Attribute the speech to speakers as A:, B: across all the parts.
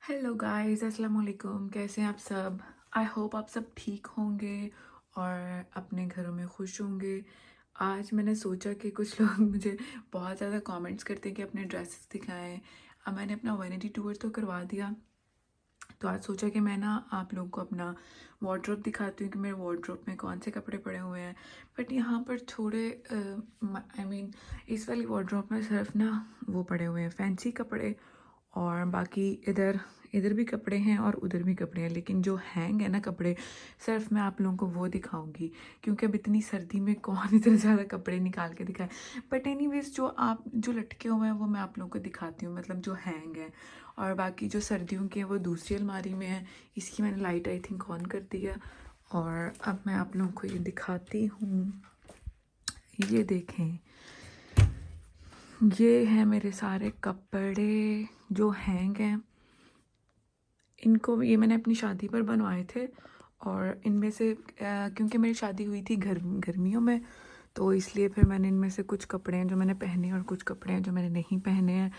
A: Hello guys, अस्सलाम वालेकुम। कैसे हैं आप सब? आई होप आप सब ठीक होंगे और अपने घरों में खुश होंगे। आज मैंने सोचा कि कुछ लोग मुझे बहुत ज़्यादा कमेंट्स करते हैं कि अपने ड्रेसेस दिखाएं। अब मैंने अपना वैनिटी टूर तो करवा दिया, तो आज सोचा कि मैं ना आप लोगों को अपना वार्डरोब दिखाती हूँ कि मेरे वार्डरोब में कौन से कपड़े पड़े हुए हैं। बट यहाँ पर थोड़े इस वाली वार्डरोब में सिर्फ ना वो पड़े हुए हैं फैंसी कपड़े, और बाकी इधर इधर भी कपड़े हैं और उधर भी कपड़े हैं, लेकिन जो हैंग है ना कपड़े, सिर्फ मैं आप लोगों को वो दिखाऊंगी क्योंकि अब इतनी सर्दी में कौन इतने ज़्यादा कपड़े निकाल के दिखाए। बट एनीवेज जो लटके हुए हैं वो मैं आप लोगों को दिखाती हूँ, मतलब जो हैंग है। और बाकी जो सर्दियों के हैं वो दूसरी अलमारी में है। इसकी मैंने लाइट आई थिंक ऑन कर दी है। और अब मैं आप लोगों को ये दिखाती हूँ। ये देखें, ये है मेरे सारे कपड़े जो हैंग हैं। इनको ये मैंने अपनी शादी पर बनवाए थे, और इनमें से क्योंकि मेरी शादी हुई थी गर्मियों में, तो इसलिए फिर मैंने इनमें से कुछ कपड़े हैं जो मैंने पहने और कुछ कपड़े हैं जो मैंने नहीं पहने हैं।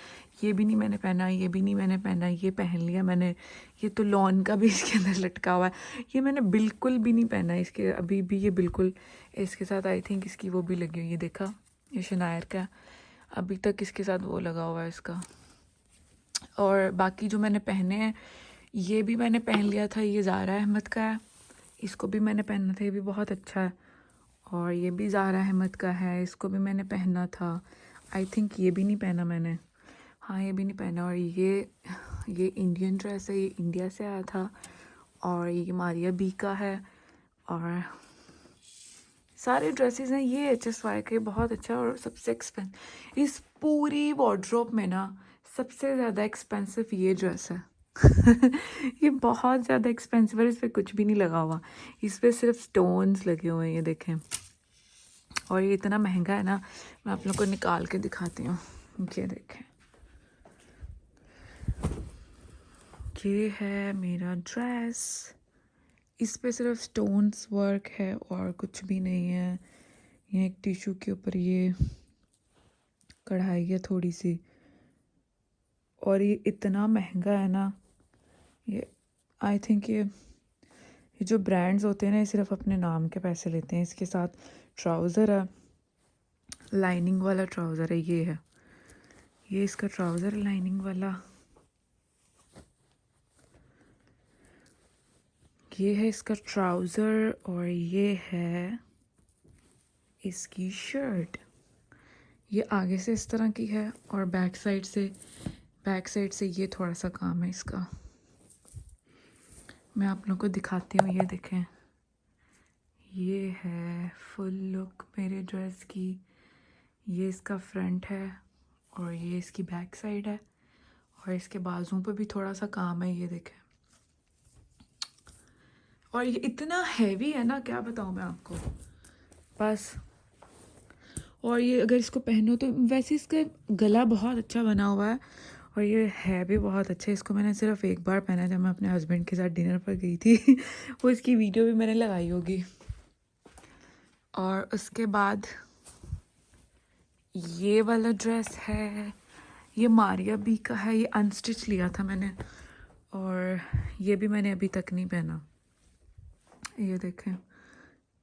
A: ये भी नहीं मैंने पहना, ये भी नहीं मैंने पहना, ये पहन लिया मैंने। ये तो लॉन का भी इसके अंदर लटका हुआ है, ये मैंने बिल्कुल भी नहीं पहना इसके अभी भी। ये बिल्कुल इसके साथ आई थिंक इसकी वो भी लगी हुई है, देखा, ये शनायर का अभी तक इसके साथ वो लगा हुआ है इसका। और बाकी जो मैंने पहने हैं, ये भी मैंने पहन लिया था, ये ज़ारा अहमद का है। इसको भी मैंने पहना था, ये भी बहुत अच्छा है। और ये भी ज़ारा अहमद का है, इसको भी मैंने पहना था। आई थिंक ये भी नहीं पहना मैंने, हाँ ये भी नहीं पहना। और ये इंडियन ड्रेस है, ये इंडिया से आया था। और ये मारिया बी का है। और सारे ड्रेसेस हैं, ये HSY के, बहुत अच्छा। और सबसे एक्सपेंसिव इस पूरी वार्डरोब में ना, सबसे ज़्यादा एक्सपेंसिव ये ड्रेस है। ये बहुत ज़्यादा एक्सपेंसिव है, इस पर कुछ भी नहीं लगा हुआ, इस पर सिर्फ स्टोन्स लगे हुए हैं, ये देखें। और ये इतना महंगा है ना, मैं आप लोग को निकाल के दिखाती हूँ। ये देखें, ये है मेरा ड्रेस। इस पे सिर्फ स्टोन्स वर्क है और कुछ भी नहीं है। ये एक टिश्यू के ऊपर ये कढ़ाई है थोड़ी सी। और ये इतना महंगा है ना, ये आई थिंक ये जो ब्रांड्स होते हैं ना, ये सिर्फ अपने नाम के पैसे लेते हैं। इसके साथ ट्राउज़र है, लाइनिंग वाला ट्राउज़र है, ये इसका ट्राउज़र लाइनिंग वाला। ये है इसका ट्राउज़र और ये है इसकी शर्ट। ये आगे से इस तरह की है और बैक साइड से ये थोड़ा सा काम है इसका। मैं आप लोगों को दिखाती हूँ, ये देखें, ये है फुल लुक मेरे ड्रेस की। ये इसका फ्रंट है और ये इसकी बैक साइड है, और इसके बाजुओं पे भी थोड़ा सा काम है, ये देखें। और ये इतना हैवी है ना, क्या बताऊँ मैं आपको बस। और ये अगर इसको पहनो तो वैसे इसका गला बहुत अच्छा बना हुआ है, और ये है भी बहुत अच्छा। इसको मैंने सिर्फ एक बार पहना जब मैं अपने हस्बैंड के साथ डिनर पर गई थी। वो इसकी वीडियो भी मैंने लगाई होगी। और उसके बाद ये वाला ड्रेस है, ये मारिया बी का है, ये अनस्टिच लिया था मैंने, और ये भी मैंने अभी तक नहीं पहना। ये देखें,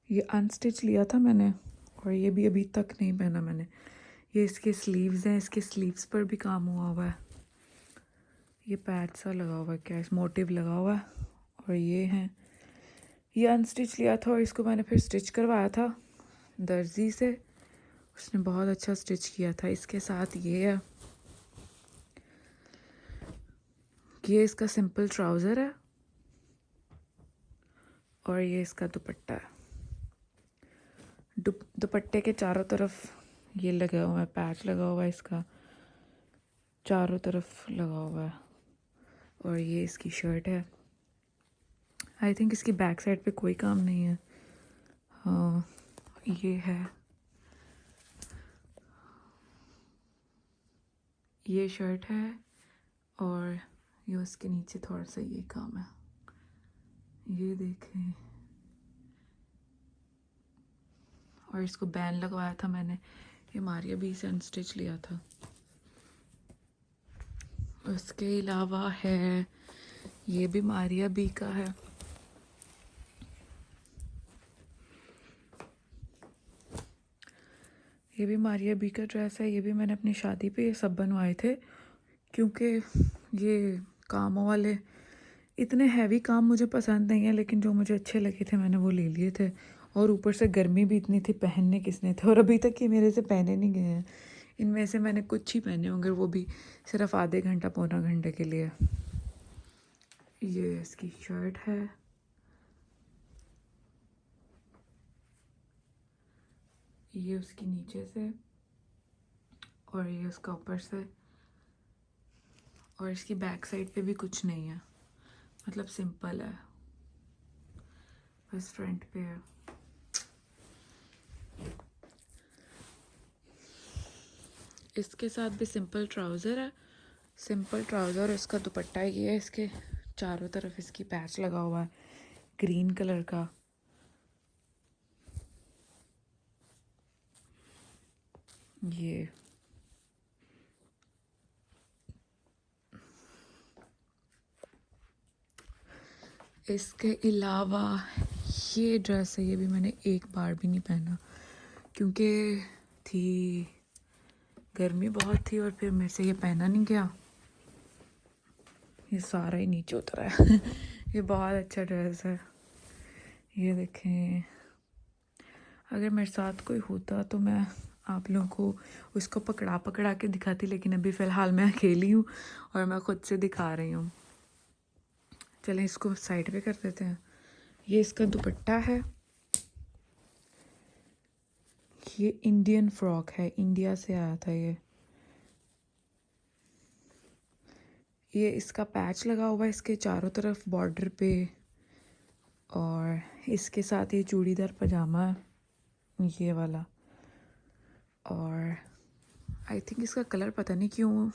A: ये अनस्टिच लिया था मैंने, और ये भी अभी तक नहीं पहना मैंने। ये इसके स्लीव्स हैं, इसके स्लीव्स पर भी काम हुआ हुआ है। ये पैड सा लगा हुआ है, क्या इस मोटिव लगा हुआ है। और ये है, ये अनस्टिच लिया था और इसको मैंने फिर स्टिच करवाया था दर्जी से, उसने बहुत अच्छा स्टिच किया था। इसके साथ ये है, ये इसका सिंपल ट्राउज़र है और ये इसका दुपट्टा है। दुपट्टे के चारों तरफ ये लगा हुआ है, पैच लगा हुआ है इसका, चारों तरफ लगा हुआ है। और ये इसकी शर्ट है। आई थिंक इसकी बैक साइड पे कोई काम नहीं है। हाँ, ये है, ये शर्ट है, और ये उसके नीचे थोड़ा सा ये काम है, ये देखें। और इसको बैन लगवाया था मैंने, ये मारिया बी से अनस्टिच लिया था। उसके अलावा है ये भी मारिया बी का है। ये भी मारिया बी का ड्रेस है। ये भी मैंने अपनी शादी पे ये सब बनवाए थे, क्योंकि ये कामों वाले इतने हैवी काम मुझे पसंद नहीं है, लेकिन जो मुझे अच्छे लगे थे मैंने वो ले लिए थे। और ऊपर से गर्मी भी इतनी थी, पहनने किसने थे, और अभी तक ये मेरे से पहने नहीं गए हैं। इनमें से मैंने कुछ ही पहने होंगे, वो भी सिर्फ आधे घंटा पौना घंटे के लिए। ये इसकी शर्ट है। ये उसकी नीचे से और ये उसका ऊपर से। और इसकी बैक साइड पे भी कुछ नहीं है, मतलब सिंपल है, बस फ्रंट पे है। इसके साथ भी सिंपल ट्राउज़र है। सिंपल ट्राउज़र और इसका दुपट्टा ये है। इसके चारों तरफ इसकी पैच लगा हुआ है ग्रीन कलर का। ये इसके अलावा ये ड्रेस है, ये भी मैंने एक बार भी नहीं पहना, क्योंकि थी गर्मी बहुत थी और फिर मेरे से ये पहना नहीं गया। ये सारा ही नीचे उतरा है। ये बहुत अच्छा ड्रेस है। ये देखें, अगर मेरे साथ कोई होता तो मैं आप लोगों को उसको पकड़ा पकड़ा के दिखाती, लेकिन अभी फ़िलहाल मैं अकेली हूँ और मैं ख़ुद से दिखा रही हूँ। चलें इसको साइड पे कर देते हैं। ये इसका दुपट्टा है। ये इंडियन फ्रॉक है, इंडिया से आया था ये इसका पैच लगा हुआ है इसके चारों तरफ बॉर्डर पे। और इसके साथ ये चूड़ीदार पजामा है, ये वाला। और आई थिंक इसका कलर पता नहीं क्यों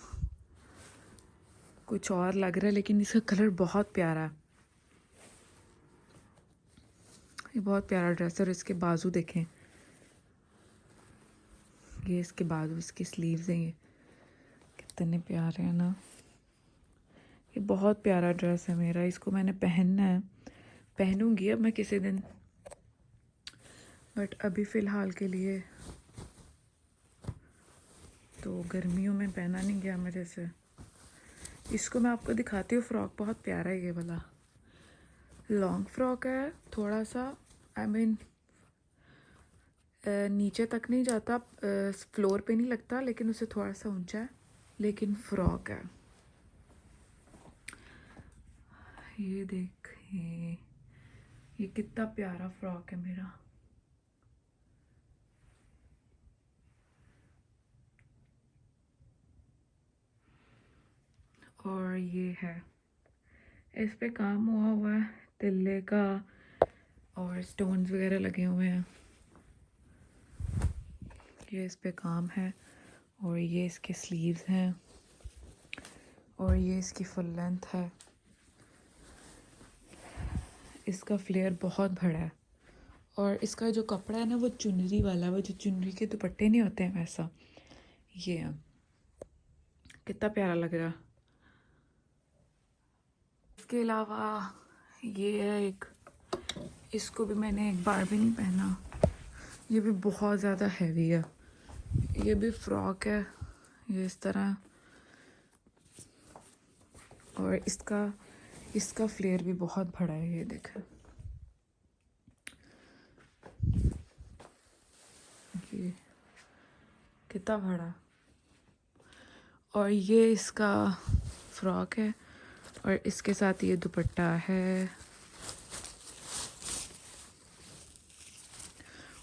A: कुछ और लग रहा है, लेकिन इसका कलर बहुत प्यारा है। ये बहुत प्यारा ड्रेस है। और इसके बाजू देखें, ये इसके बाजू, इसकी स्लीव्स हैं, ये कितने प्यारे हैं ना। ये बहुत प्यारा ड्रेस है मेरा। इसको मैंने पहनना है, पहनूंगी अब मैं किसी दिन, बट अभी फ़िलहाल के लिए तो गर्मियों में पहना नहीं गया मेरे से। इसको मैं आपको दिखाती हूँ। फ्रॉक बहुत प्यारा है, ये वाला लॉन्ग फ्रॉक है थोड़ा सा, आई मीन नीचे तक नहीं जाता, फ्लोर पे नहीं लगता, लेकिन उससे थोड़ा सा ऊंचा है, लेकिन फ्रॉक है। ये देखिए, ये कितना प्यारा फ्रॉक है मेरा। और ये है, इस पे काम हुआ हुआ है तिल्ले का, और स्टोन्स वगैरह लगे हुए हैं। ये इस पे काम है। और ये इसके स्लीव्स हैं, और ये इसकी फुल लेंथ है। इसका फ्लेयर बहुत बड़ा है। और इसका जो कपड़ा है ना, वो चुनरी वाला, वो जो चुनरी के दुपट्टे नहीं होते हैं वैसा ये है। कितना प्यारा लग रहा। इसके अलावा ये है एक, इसको भी मैंने एक बार भी नहीं पहना। ये भी बहुत ज़्यादा हैवी है। ये भी फ्रॉक है, ये इस तरह। और इसका फ्लेयर भी बहुत बड़ा है, ये देखें, ये कितना बड़ा। और ये इसका फ्रॉक है, और इसके साथ ये दुपट्टा है।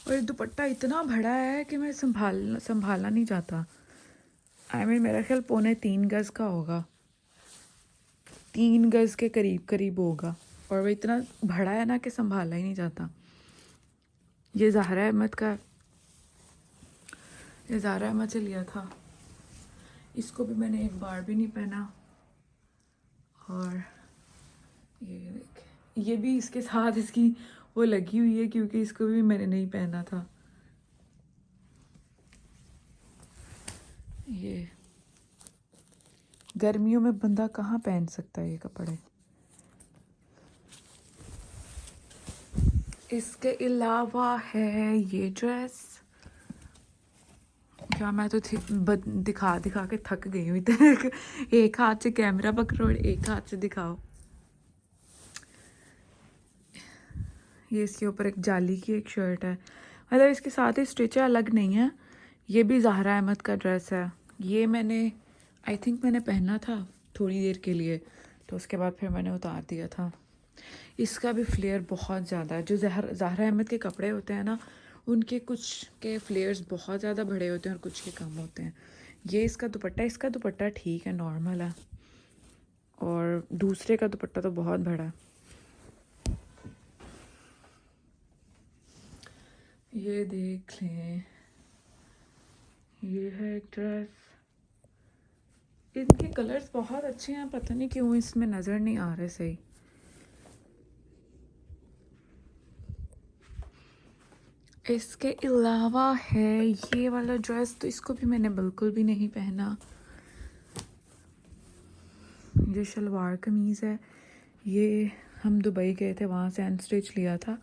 A: और ये दुपट्टा इतना बड़ा है कि मैं संभालना नहीं चाहता। आई मीन मेरा ख्याल 3.25 गज का होगा, 3 गज के करीब करीब होगा। और वो इतना बड़ा है ना कि संभाला ही नहीं जाता। ये ज़हरा अहमद का, ये ज़हरा अहमद से लिया था। इसको भी मैंने एक बार भी नहीं पहना। और ये देखें, ये भी इसके साथ इसकी वो लगी हुई है, क्योंकि इसको भी मैंने नहीं पहना था। ये गर्मियों में बंदा कहाँ पहन सकता है ये कपड़े। इसके अलावा है ये ड्रेस। क्या मैं तो दिखा दिखा के थक गई हूँ इधर। एक हाथ से कैमरा पकड़ो और एक हाथ से दिखाओ। ये इसके ऊपर एक जाली की एक शर्ट है, मतलब इसके साथ ही स्टिच है, अलग नहीं है। ये भी ज़हरा अहमद का ड्रेस है। ये मैंने आई थिंक मैंने पहना था थोड़ी देर के लिए, तो उसके बाद फिर मैंने उतार दिया था। इसका भी फ्लेयर बहुत ज़्यादा है। जो ज़हरा अहमद के कपड़े होते हैं ना, उनके कुछ के फ्लेयर्स बहुत ज़्यादा बड़े होते हैं और कुछ के कम होते हैं। ये इसका दुपट्टा ठीक है, नॉर्मल है, और दूसरे का दुपट्टा तो बहुत बड़ा है। ये देख लें, ये है एक ड्रेस। इनके कलर्स बहुत अच्छे हैं, पता नहीं क्यों इसमें नज़र नहीं आ रहे सही। इसके अलावा है ये वाला ड्रेस, तो इसको भी मैंने बिल्कुल भी नहीं पहना। ये शलवार कमीज़ है। ये हम दुबई गए थे, वहाँ से अनस्टिच लिया था,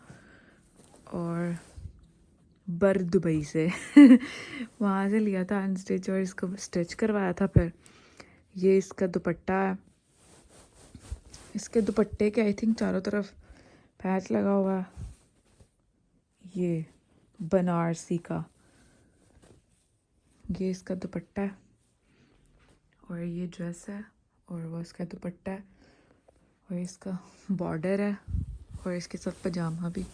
A: और दुबई से वहाँ से लिया था अनस्टिच और इसको स्टिच करवाया था फिर। ये इसका दुपट्टा है। इसके दुपट्टे के आई थिंक चारों तरफ पैच लगा हुआ है। ये बनारसी का, ये इसका दुपट्टा है, और ये ड्रेस है, और वो इसका दुपट्टा है, और इसका बॉर्डर है, और इसके साथ पजामा भी।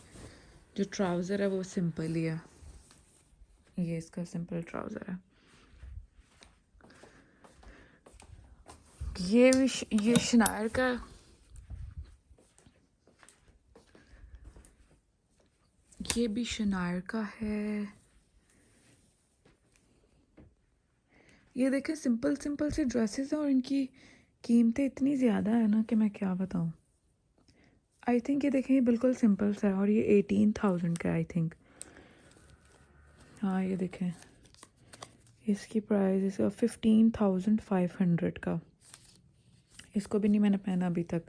A: जो ट्राउज़र है वो सिंपल ही है, ये इसका सिंपल ट्राउज़र है। ये शनायर का, ये भी शनायर का है। ये देखें, सिंपल सिंपल से ड्रेसेस हैं और इनकी कीमतें इतनी ज़्यादा है ना कि मैं क्या बताऊँ। आई थिंक ये देखें, ये बिल्कुल सिंपल सा है, और ये 18,000 का आई थिंक। हाँ, ये देखें, इसकी प्राइस इसका 15,500 का। इसको भी नहीं मैंने पहना अभी तक।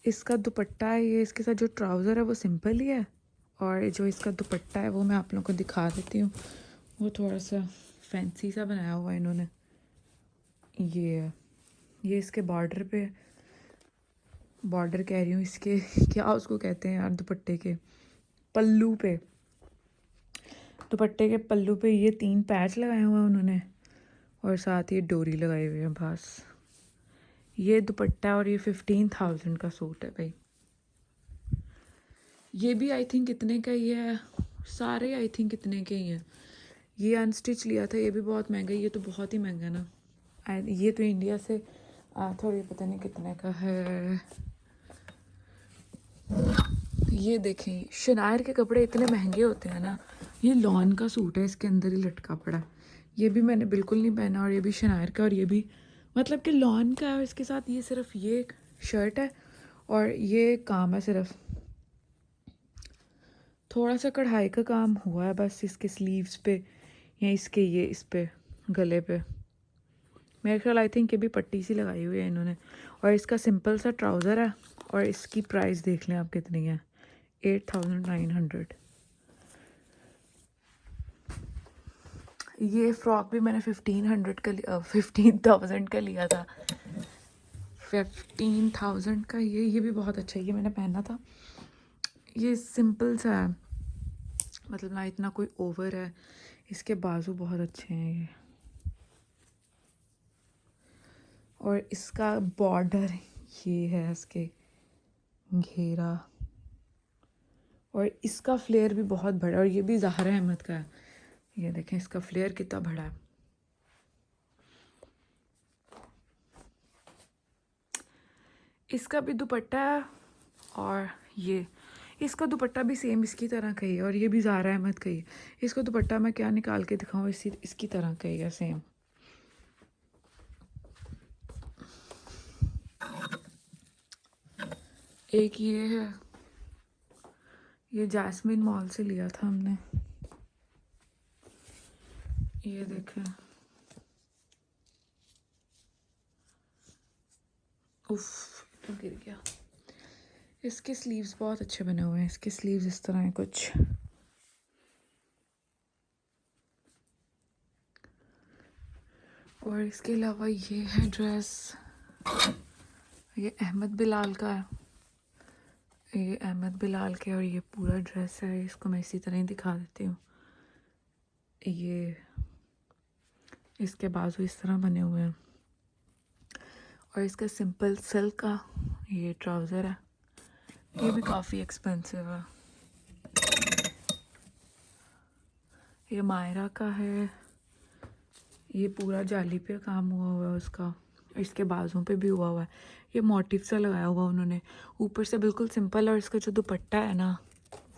A: इसका दुपट्टा है, ये इसके साथ जो ट्राउज़र है वो सिंपल ही है, और जो इसका दुपट्टा है वो मैं आप लोगों को दिखा देती हूँ। वो थोड़ा सा फैंसी सा बनाया हुआ है इन्होंने। ये इसके बॉर्डर पे, बॉर्डर कह रही हूँ, इसके क्या उसको कहते हैं यार, दुपट्टे के पल्लू पे, दुपट्टे के पल्लू पे ये 3 पैच लगाए हुए हैं उन्होंने, और साथ ही डोरी लगाई हुई है बस। ये दुपट्टा, और ये 15,000 का सूट है भाई। ये भी आई थिंक इतने का ही है, सारे आई थिंक इतने के ही हैं। ये अनस्टिच लिया था, ये भी बहुत महंगा है, ये तो बहुत ही महंगा ना। ये तो इंडिया से आया था, और ये पता नहीं कितने का है। ये देखें, शनायर के कपड़े इतने महंगे होते हैं ना। ये लॉन का सूट है, इसके अंदर ही लटका पड़ा। ये भी मैंने बिल्कुल नहीं पहना, और ये भी शनायर का, और ये भी मतलब कि लॉन का है। इसके साथ ये सिर्फ ये शर्ट है, और ये काम है सिर्फ, थोड़ा सा कढ़ाई का काम हुआ है बस इसके स्लीव्स पे, या इसके ये इस पे गले पे। मेरे ख्याल आई थिंक ये भी पट्टी सी लगाई हुई है इन्होंने। और इसका सिंपल सा ट्राउज़र है, और इसकी प्राइस देख लें आप कितनी है, 8,900। ये फ्रॉक भी मैंने 1500 का 15,000 का लिया था। 15,000 का ये भी बहुत अच्छा है, ये मैंने पहना था। ये सिंपल सा है, मतलब ना इतना कोई ओवर है। इसके बाजू बहुत अच्छे हैं ये, और इसका बॉर्डर ये है, इसके घेरा, और इसका फ्लेयर भी बहुत बड़ा है, और ये भी ज़हरा अहमद का है। ये देखें इसका फ्लेयर कितना बड़ा है। इसका भी दुपट्टा है, और ये इसका दुपट्टा भी सेम इसकी तरह का ही है, और ये भी ज़हरा अहमद का ही है। इसका दुपट्टा मैं क्या निकाल के दिखाऊँ, इसकी तरह का ही है सेम। एक ये है, ये जैस्मिन मॉल से लिया था हमने। ये देखें, उफ तो गिर गया। इसके स्लीव्स बहुत अच्छे बने हुए हैं। इसके स्लीव्स इस तरह हैं कुछ। और इसके अलावा ये है ड्रेस, ये अहमद बिलाल का है। ये अहमद बिलाल के और ये पूरा ड्रेस है। इसको मैं इसी तरह ही दिखा देती हूँ। ये इसके बाजू इस तरह बने हुए हैं और इसका सिंपल सिल्क का ये ट्राउज़र है। ये भी काफ़ी एक्सपेंसिव है। ये मायरा का है। ये पूरा जाली पे काम हुआ हुआ है उसका, इसके बाजू पे भी हुआ हुआ है। ये मोटिव सा लगाया हुआ उन्होंने, ऊपर से बिल्कुल सिंपल। और इसका जो दुपट्टा है ना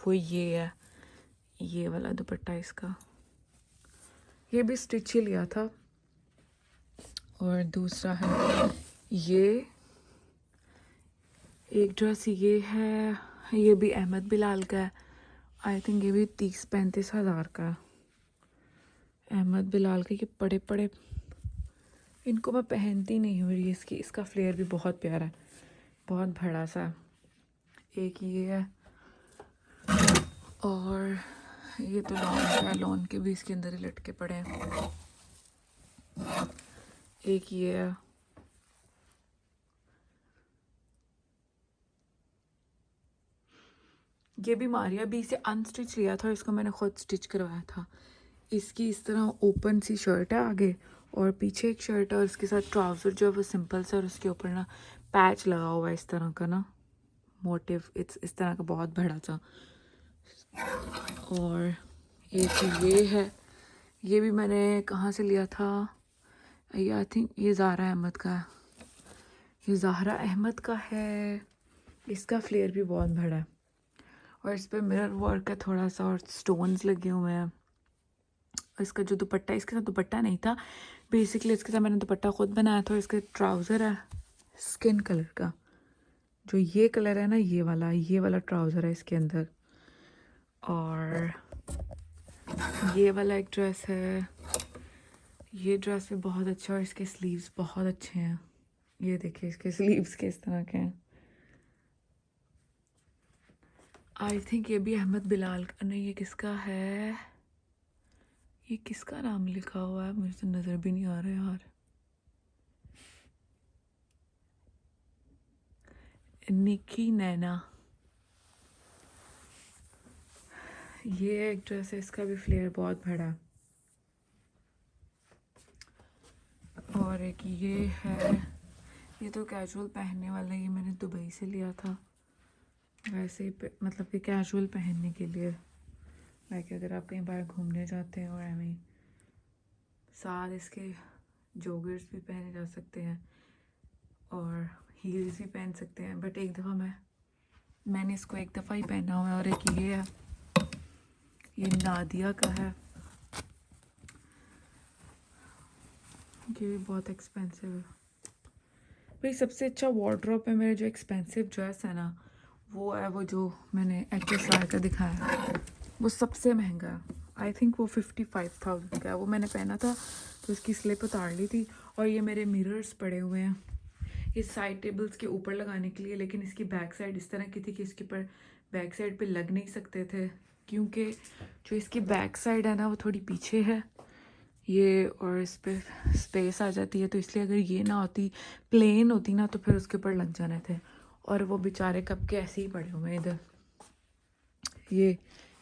A: वो ये है, ये वाला दुपट्टा इसका। ये भी स्टिच ही लिया था। और दूसरा है ये एक ड्रेस, ये है, ये भी अहमद बिलाल का है। आई थिंक ये भी 30-35 हज़ार का है। अहमद बिलाल के ये बड़े बड़े, इनको मैं पहनती नहीं हूँ। ये इसका फ्लेयर भी बहुत प्यारा है, बहुत बड़ा सा। एक ये है और ये तो लॉन का है, लॉन के भी इसके अंदर ही लटके पड़े हैं। एक ये है, ये भी मारिया भी से अनस्टिच लिया था, इसको मैंने खुद स्टिच करवाया था। इसकी इस तरह ओपन सी शर्ट है आगे और पीछे एक शर्ट है और इसके साथ ट्राउज़र जो है वो सिंपल सा और उसके ऊपर ना पैच लगा हुआ है इस तरह का ना मोटिव, इस तरह का बहुत बड़ा सा। और एक ये है, ये भी मैंने कहाँ से लिया था, ये आई थिंक ये ज़ाहरा अहमद का है। ये ज़ाहरा अहमद का है। इसका फ्लेयर भी बहुत बड़ा है और इस पर मिरर वर्क है थोड़ा सा और स्टोन्स लगे हुए हैं। इसका जो दुपट्टा, इसके साथ दुपट्टा नहीं था बेसिकली, इसके साथ मैंने दुपट्टा खुद बनाया था। इसका ट्राउज़र है स्किन कलर का, जो ये कलर है ना ये वाला ट्राउज़र है इसके अंदर। और ये वाला एक ड्रेस है, ये ड्रेस भी बहुत अच्छा और इसके स्लीव्स बहुत अच्छे हैं। ये देखिए इसके स्लीव्स किस तरह के हैं। आई थिंक ये भी अहमद बिलाल का नहीं, ये किसका है, ये किसका नाम लिखा हुआ है मुझे तो नज़र भी नहीं आ रहा यार। निकी नैना, ये एक ड्रेस है, इसका भी फ्लेयर बहुत बड़ा है। और एक ये है, ये तो कैजुअल पहनने वाला, ये मैंने दुबई से लिया था वैसे ही मतलब कि कैजुअल पहनने के लिए, लाइक अगर आप कहीं बाहर घूमने जाते हैं और हमें साथ इसके जोगर्स भी पहने जा सकते हैं और हील्स भी पहन सकते हैं। बट एक दफ़ा मैंने इसको एक दफ़ा ही पहना हुआ है। और एक ये है, ये नादिया का है, ये भी बहुत एक्सपेंसिव है भाई। सबसे अच्छा वार्डरोब है मेरा जो एक्सपेंसिव ड्रेस है ना वो है, वो जो मैंने HSR का दिखाया वो सबसे महंगा है। आई थिंक वो 55,000 का है। वो मैंने पहना था तो उसकी स्लिप उतार ली थी। और ये मेरे मिरर्स पड़े हुए हैं, ये साइड टेबल्स के ऊपर लगाने के लिए, लेकिन इसकी बैक साइड इस तरह की थी कि इसके ऊपर बैक साइड पे लग नहीं सकते थे क्योंकि जो इसकी बैक साइड है ना वो थोड़ी पीछे है ये, और इस पर स्पेस आ जाती है। तो इसलिए अगर ये ना होती, प्लेन होती ना, तो फिर उसके ऊपर लग जाने थे। और वो बेचारे कब के ऐसे ही पड़े हुए इधर। ये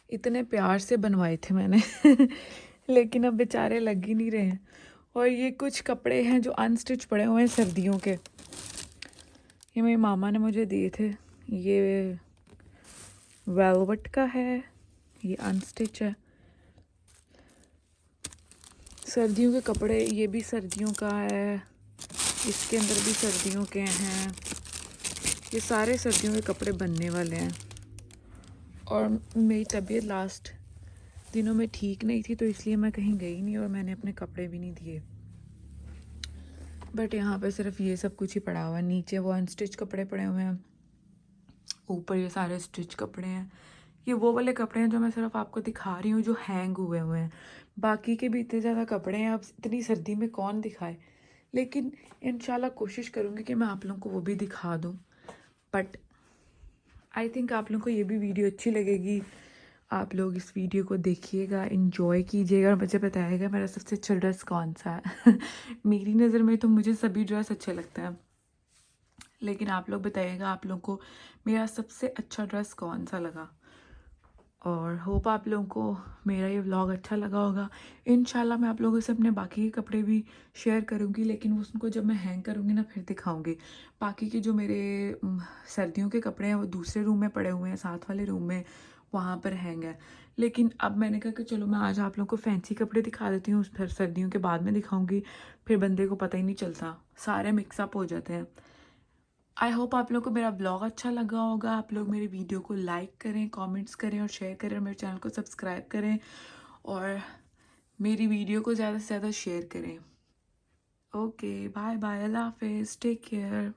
A: इतने प्यार से बनवाए थे मैंने लेकिन अब बेचारे लग ही नहीं रहे हैं। और ये कुछ कपड़े हैं जो अनस्टिच पड़े हुए हैं सर्दियों के, ये मेरी मामा ने मुझे दिए थे। ये वेलवेट का है, ये अनस्टिच है। सर्दियों के कपड़े, ये भी सर्दियों का है, इसके अंदर भी सर्दियों के हैं। ये सारे सर्दियों के कपड़े बनने वाले हैं। और मेरी तबीयत लास्ट दिनों में ठीक नहीं थी तो इसलिए मैं कहीं गई नहीं और मैंने अपने कपड़े भी नहीं दिए। बट यहाँ पे सिर्फ ये सब कुछ ही पड़ा हुआ है। नीचे वो अनस्टिच कपड़े पड़े हुए हैं, ऊपर ये सारे स्टिच कपड़े हैं। ये वो वाले कपड़े हैं जो मैं सिर्फ आपको दिखा रही हूँ जो हैंग हुए हुए हैं। बाकी के भी इतने ज़्यादा कपड़े हैं, अब इतनी सर्दी में कौन दिखाए। लेकिन इंशाल्लाह कोशिश करूँगी कि मैं आप लोगों को वो भी दिखा दूँ। बट आई थिंक आप लोगों को ये भी वीडियो अच्छी लगेगी। आप लोग इस वीडियो को देखिएगा, एंजॉय कीजिएगा और मुझे बताइएगा मेरा सबसे अच्छा ड्रेस कौन सा है। मेरी नज़र में तो मुझे सभी ड्रेस अच्छे लगते हैं, लेकिन आप लोग बताइएगा आप लोगों को मेरा सबसे अच्छा ड्रेस कौन सा लगा। और होप आप लोगों को मेरा ये व्लॉग अच्छा लगा होगा। इंशाल्लाह मैं आप लोगों से अपने बाकी के कपड़े भी शेयर करूँगी, लेकिन उसको जब मैं हैंग करूँगी ना फिर दिखाऊँगी। बाकी के जो मेरे सर्दियों के कपड़े हैं वो दूसरे रूम में पड़े हुए हैं, साथ वाले रूम में, वहाँ पर हैंग है। लेकिन अब मैंने कहा कि चलो मैं आज आप लोगों को फैंसी कपड़े दिखा देती हूँ, फिर सर्दियों के बाद में दिखाऊँगी। फिर बंदे को पता ही नहीं चलता, सारे मिक्सअप हो जाते हैं। आई होप आप लोगों को मेरा ब्लॉग अच्छा लगा होगा। आप लोग मेरे वीडियो को लाइक करें, कमेंट्स करें और शेयर करें, और मेरे चैनल को सब्सक्राइब करें और मेरी वीडियो को ज़्यादा से ज़्यादा शेयर करें। ओके, बाय बाय, अल्लाह हाफिज़, टेक केयर।